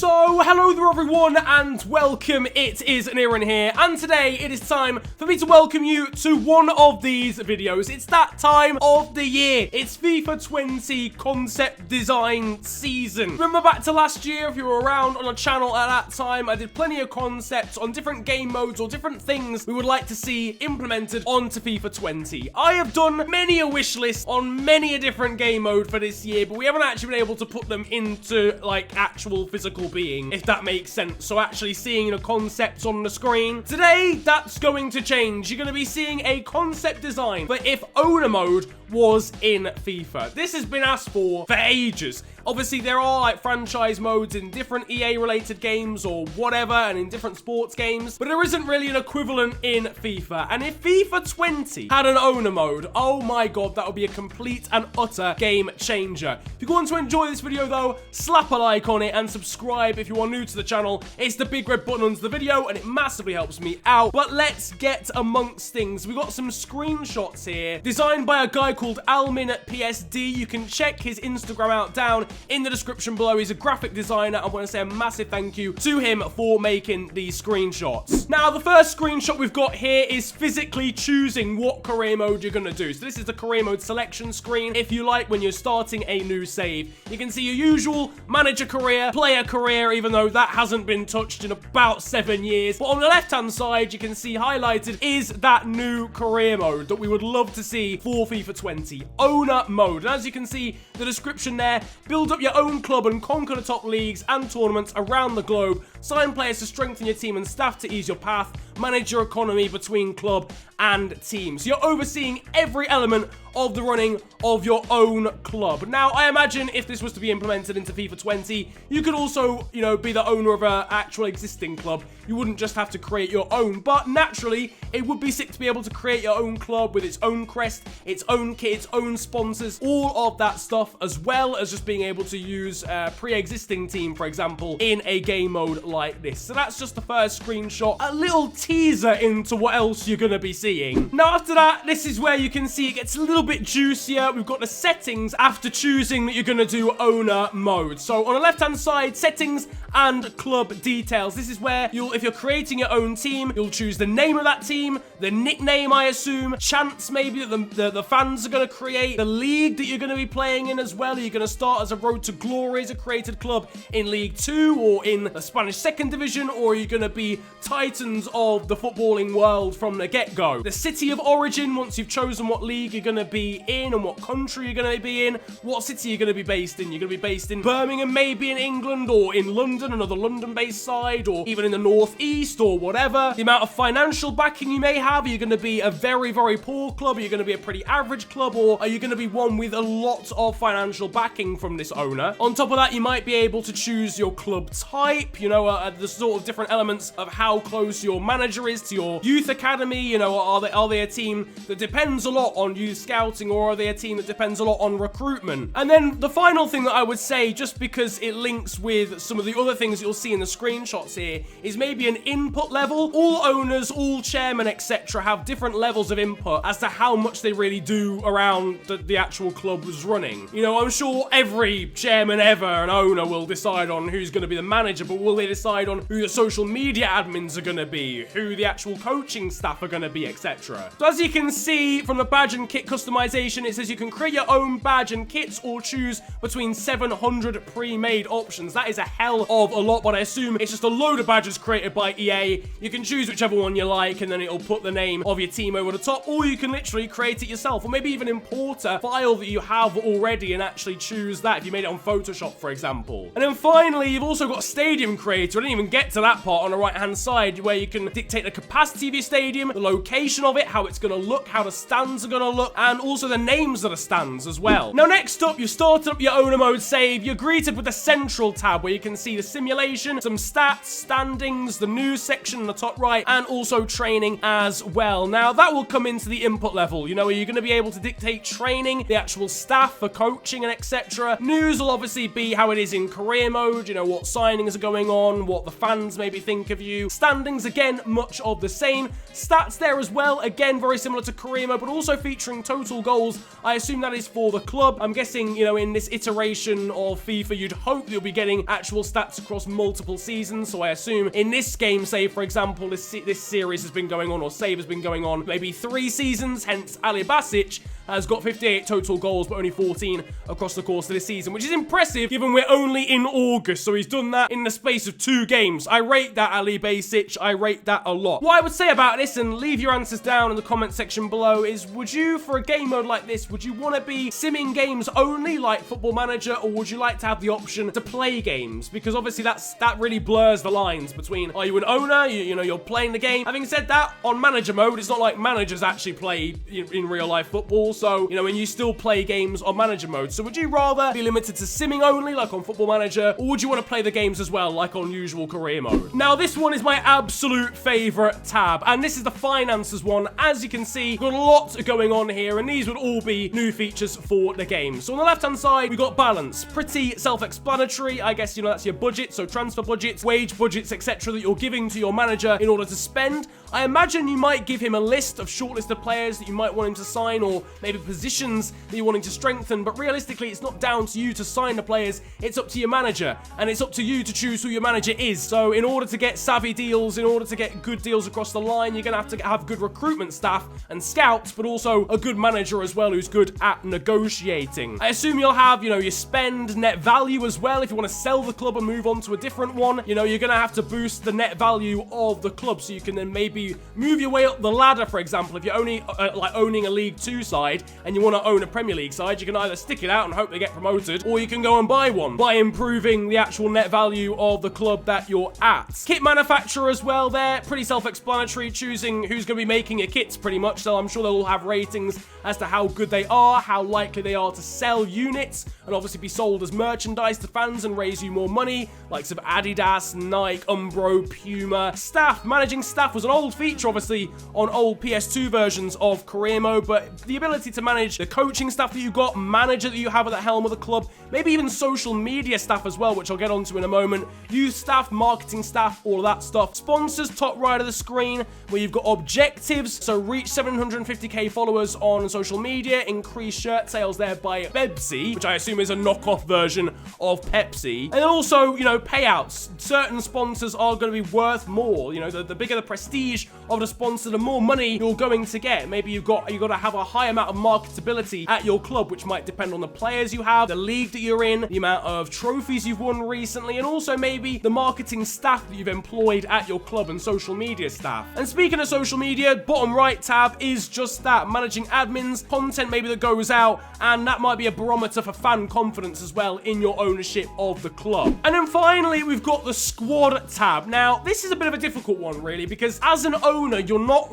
So, hello there everyone and welcome, it is Aaron here, and today it is time for me to welcome you to one of these videos. It's that time of the year, it's FIFA 20 concept design season. Remember back to last year, if you were around on a channel at that time, I did plenty of concepts on different game modes or different things we would like to see implemented onto FIFA 20. I have done many a wish list on many a different game mode for this year, but we haven't actually been able to put them into like actual physical being, if that makes sense. So actually seeing the concepts on the screen. Today, that's going to change. You're going to be seeing a concept design for if owner mode was in FIFA. This has been asked for ages. Obviously, there are like franchise modes in different EA related games or whatever, and in different sports games, but there isn't really an equivalent in FIFA. And if FIFA 20 had an owner mode, oh my god, that would be a complete and utter game changer. If you want to enjoy this video though, slap a like on it and subscribe if you are new to the channel. It's the big red button under the video and it massively helps me out. But let's get amongst things. We got some screenshots here designed by a guy called Almin at PSD. You can check his Instagram out down in the description below. He's a graphic designer. I want to say a massive thank you to him for making these screenshots. Now, the first screenshot we've got here is physically choosing what career mode you're going to do. So this is the career mode selection screen. If you like, when you're starting a new save, you can see your usual manager career, player career, even though that hasn't been touched in about 7 years. But on the left-hand side, you can see highlighted is that new career mode that we would love to see for FIFA 20, owner mode. And as you can see, the description there, build up your own club and conquer the top leagues and tournaments around the globe. Sign players to strengthen your team and staff to ease your path. Manage your economy between club and team. So you're overseeing every element of the running of your own club. Now, I imagine if this was to be implemented into FIFA 20, you could also, you know, be the owner of an actual existing club. You wouldn't just have to create your own, but naturally, it would be sick to be able to create your own club with its own crest, its own kit, its own sponsors, all of that stuff, as well as just being able to use a pre-existing team, for example, in a game mode like this. So that's just the first screenshot, a little teaser into what else you're going to be seeing. Now, after that, this is where you can see it gets a little bit juicier. We've got the settings after choosing that you're going to do owner mode. So on the left-hand side, settings and club details. This is where if you're creating your own team, you'll choose the name of that team, the nickname, I assume, chance maybe that the fans are going to create, the league that you're going to be playing in as well. Are you going to start as a Road to Glory as a created club in League 2 or in the Spanish 2nd Division, or are you going to be titans of the footballing world from the get-go? The city of origin, once you've chosen what league you're going to be in and what country you're going to be in, what city you're going to be based in. You're going to be based in Birmingham, maybe in England, or in London, another London-based side, or even in the northeast or whatever. The amount of financial backing you may have. Are you going to be a very, very poor club? Are you going to be a pretty average club? Or are you going to be one with a lot of financial backing from this owner? On top of that, you might be able to choose your club type, you know, the sort of different elements of how close your manager is to your youth academy. You know, are they a team that depends a lot on youth scouting, or are they a team that depends a lot on recruitment? And then the final thing that I would say, just because it links with some of the other things you'll see in the screenshots here, is maybe an input level. All owners, all chairmen, etc. have different levels of input as to how much they really do around the actual club's running. You know, I'm sure every chairman ever and owner will decide on who's going to be the manager, but will they decide on who the social media admins are going to be, who the actual coaching staff are going to be, etc. So as you can see from the badge and kit customization, it says you can create your own badge and kits or choose between 700 pre-made options. That is a hell of a lot, but I assume it's just a load of badges created by EA. You can choose whichever one you like, and then it'll put the name of your team over the top, or you can literally create it yourself, or maybe even import a file that you have already and actually choose that if you made it on Photoshop, for example. And then finally, you've also got a stadium creator. I didn't even get to that part on the right-hand side, where you can dictate the capacity of your stadium, the location of it, how it's going to look, how the stands are going to look, and also the names of the stands as well. Now, next up, you start up your owner mode save. You're greeted with the central tab, where you can see the simulation, some stats, standings, the news section in the top right, and also training as well. Now, that will come into the input level. You know, are you going to be able to dictate training, the actual staff for coaching and etc. News will obviously be how it is in career mode, you know, what signings are going on, what the fans maybe think of you. Standings, again, much of the same. Stats there as well, again, very similar to career mode, but also featuring total total goals. I assume that is for the club. I'm guessing, you know, in this iteration of FIFA, you'd hope you'll be getting actual stats across multiple seasons. So I assume in this game, say, for example, this series has been going on, or save has been going on, maybe 3 seasons, hence Ali Basic has got 58 total goals, but only 14 across the course of this season, which is impressive given we're only in August. So he's done that in the space of 2 games. I rate that, Ali Basic. I rate that a lot. What I would say about this, and leave your answers down in the comment section below, is would you, for a game mode like this, would you want to be simming games only like Football Manager, or would you like to have the option to play games? Because obviously that really blurs the lines between, are you an owner, you know, you're playing the game. Having said that, on Manager mode, it's not like managers actually play in real life football. So, you know, and you still play games on Manager mode. So would you rather be limited to simming only, like on Football Manager, or would you want to play the games as well, like on usual career mode? Now, this one is my absolute favorite tab, and this is the finances one. As you can see, got a lot going on here, and these would all be new features for the game. So on the left-hand side, we've got balance. Pretty self-explanatory. I guess, you know, that's your budget, so transfer budgets, wage budgets, etc. that you're giving to your manager in order to spend. I imagine you might give him a list of shortlisted players that you might want him to sign, or maybe positions that you're wanting to strengthen, but realistically, it's not down to you to sign the players. It's up to your manager, and it's up to you to choose who your manager is. So in order to get savvy deals, in order to get good deals across the line, you're going to have good recruitment staff and scouts, but also a good manager as well who's good at negotiating. I assume you'll have, you know, your spend net value as well. If you want to sell the club and move on to a different one, you know, you're going to have to boost the net value of the club, so you can then maybe move your way up the ladder. For example, if you're only like owning a League 2 side and you want to own a Premier League side, you can either stick it out and hope they get promoted, or you can go and buy one by improving the actual net value of the club that you're at. Kit manufacturer as well there, pretty self-explanatory, choosing who's going to be making your kits pretty much, so I'm sure they'll all have ratings as to how good they are, how likely they are to sell units, and obviously be sold as merchandise to fans and raise you more money, likes of Adidas, Nike, Umbro, Puma. Staff, managing staff was an old feature obviously on old PS2 versions of career mode, but the ability to manage the coaching staff that you got, manager that you have at the helm of the club, maybe even social media staff as well, which I'll get onto in a moment, youth staff, marketing staff, all of that stuff. Sponsors, top right of the screen, where you've got objectives, so reach 750k followers on social media, increase shirt sales there by Pepsi, which I assume is a knockoff version of Pepsi. And then also, you know, payouts. Certain sponsors are going to be worth more. You know, the bigger the prestige of the sponsor, the more money you're going to get. Maybe you've got to have a high amount of marketability at your club, which might depend on the players you have, the league that you're in, the amount of trophies you've won recently, and also maybe the marketing staff that you've employed at your club and social media staff. And speaking of social media, bottom right tab is just that, managing admins, content maybe that goes out, and that might be a barometer for fan confidence as well in your ownership of the club. And then finally, we've got the squad tab. Now, this is a bit of a difficult one really, because as an owner, you don't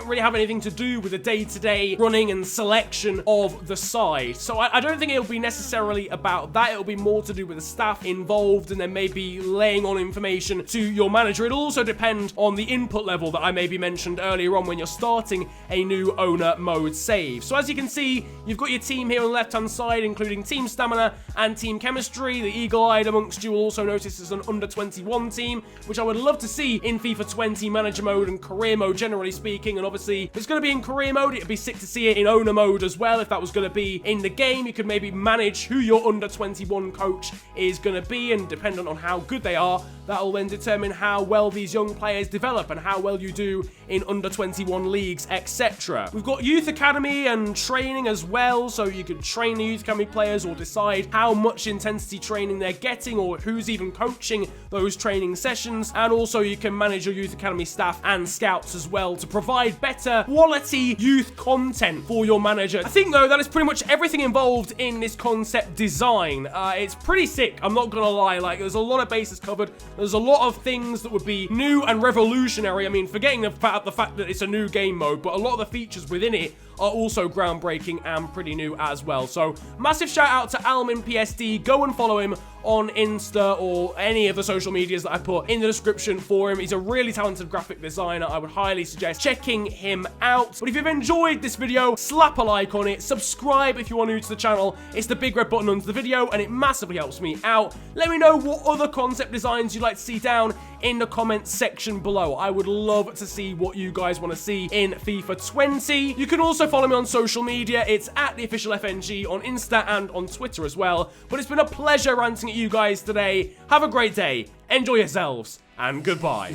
really have anything to do with the day-to-day running and selection of the side. So I don't think it'll be necessarily about that. It'll be more to do with the staff involved, and then maybe laying on information to your manager. It'll also depend on the input level that I maybe mentioned earlier on when you're starting a new owner mode save. So as you can see, you've got your team here on the left-hand side, including team stamina and team chemistry. The eagle-eyed amongst you will also notice is an under-21 team, which I would love to see in FIFA 20 manager mode and career mode, generally speaking. And obviously, if it's going to be in career mode, it'd be sick to see it in owner mode as well. If that was going to be in the game, you could maybe manage who your under-21 coach is going to be, and dependent on how good they are, that will then determine how well these young players develop and how well you do in under-21 leagues, etc. We've got youth academy and training as well, so you could train the youth academy players or decide how much intensity training they're getting, or who's even coaching those training sessions. And also you can manage your youth academy staff and scouts as well to provide better quality youth content for your manager. I think though that is pretty much everything involved in this concept design. It's pretty sick, I'm not gonna lie. Like, there's a lot of bases covered. There's a lot of things that would be new and revolutionary. I mean, forgetting the fact that it's a new game mode, but a lot of the features within it are also groundbreaking and pretty new as well. So massive shout out to Almin PSD. Go and follow him on Insta or any of the social medias that I put in the description for him. He's a really talented graphic designer. I would highly suggest checking him out. But if you've enjoyed this video, slap a like on it, subscribe if you are new to the channel. It's the big red button under the video and it massively helps me out. Let me know what other concept designs you'd like to see down in the comments section below. I would love to see what you guys want to see in FIFA 20. You can also follow me on social media, it's at the official FNG on Insta and on Twitter as well. But it's been a pleasure ranting at you guys today. Have a great day, enjoy yourselves, and goodbye.